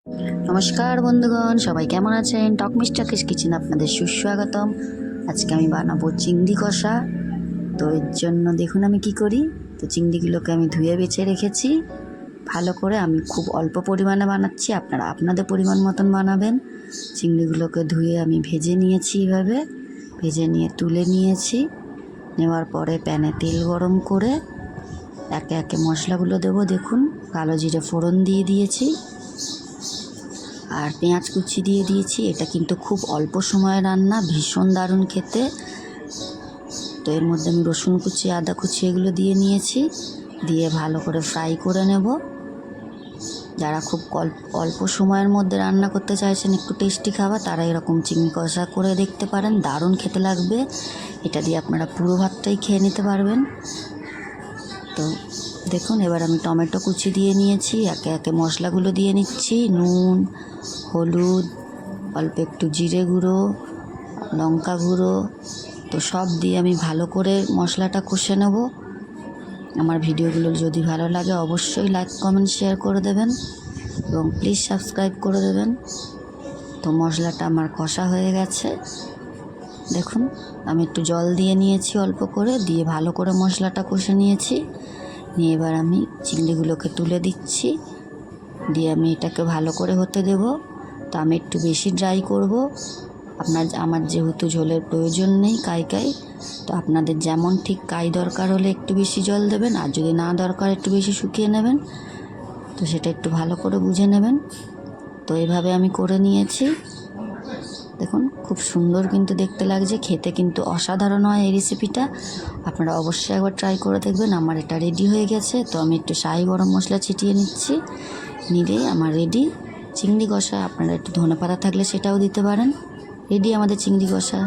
নমস্কার বন্ধুগণ, সবাই কেমন আছেন? টক মিস্টাকিস কিচেন আপনাদের সুস্বাগতম। আজকে আমি বানাবো চিংড়ি কষা। তো এর জন্য দেখুন আমি কি করি। তো চিংড়িগুলোকে আমি ধুয়ে বেছে রেখেছি ভালো করে। আমি খুব অল্প পরিমাণে বানাচ্ছি, আপনারা আপনাদের পরিমাণ মতন বানাবেন। চিংড়িগুলোকে ধুয়ে আমি ভেজে নিয়েছি, এভাবে ভেজে নিয়ে তুলে নিয়েছি। নেওয়ার পরে প্যানে তেল গরম করে একে একে মশলাগুলো দেবো। দেখুন, কালো জিরে ফোড়ন দিয়ে দিয়েছি আর পেঁয়াজ কুচি দিয়ে দিয়েছি। এটা কিন্তু খুব অল্প সময়ের রান্না, ভীষণ দারুণ খেতে। তো এর মধ্যে আমি রসুন কুচি, আদা কুচি এগুলো দিয়ে নিয়েছি, দিয়ে ভালো করে ফ্রাই করে নেব। যারা খুব অল্প সময়ের মধ্যে রান্না করতে চাইছেন, একটু টেস্টি খাবার, তারা এরকম চিংড়ি কষা করে দেখতে পারেন, দারুণ খেতে লাগবে। এটা দিয়ে আপনারা পুরো ভাতটাই খেয়ে নিতে পারবেন। তো দেখুন, এবার আমি টমেটো কুচি দিয়ে নিয়েছি, একে একে মশলাগুলো দিয়ে নিচ্ছি। নুন, হলুদ, অল্প একটু জিরে গুঁড়ো, লঙ্কা গুঁড়ো, তো সব দিয়ে আমি ভালো করে মশলাটা কষে নেব। আমার ভিডিওগুলো যদি ভালো লাগে অবশ্যই লাইক কমেন্ট শেয়ার করে দেবেন এবং প্লিজ সাবস্ক্রাইব করে দেবেন। তো মশলাটা আমার কষা হয়ে গেছে। দেখুন, আমি একটু জল দিয়ে নিয়েছি অল্প করে, দিয়ে ভালো করে মশলাটা কষে নিয়েছি। নিয়ে এবার আমি চিংড়িগুলোকে তুলে দিচ্ছি, দিয়ে আমি এটাকে ভালো করে হতে দেব। তো আমি একটু বেশি ড্রাই করব। আমার যেহেতু ঝোলের প্রয়োজন নেই কাই, তো আপনাদের যেমন ঠিক কাই দরকার হলে একটু বেশি জল দেবেন, আর যদি না দরকার একটু বেশি শুকিয়ে নেবেন। তো সেটা একটু ভালো করে বুঝে নেবেন। তো এইভাবে আমি করে নিয়েছি। দেখুন, খুব সুন্দর কিন্তু দেখতে লাগছে, খেতে কিন্তু অসাধারণ হয় এই রেসিপিটা। আপনারা অবশ্যই একবার ট্রাই করে দেখবেন। আমার এটা রেডি হয়ে গেছে। তো আমি একটু শাহি গরম মশলা ছিটিয়ে নিচ্ছি, নিলেই আমার রেডি চিংড়ি কষা। আপনারা একটু ধনেপাতা থাকলে সেটাও দিতে পারেন। রেডি আমাদের চিংড়ি কষা।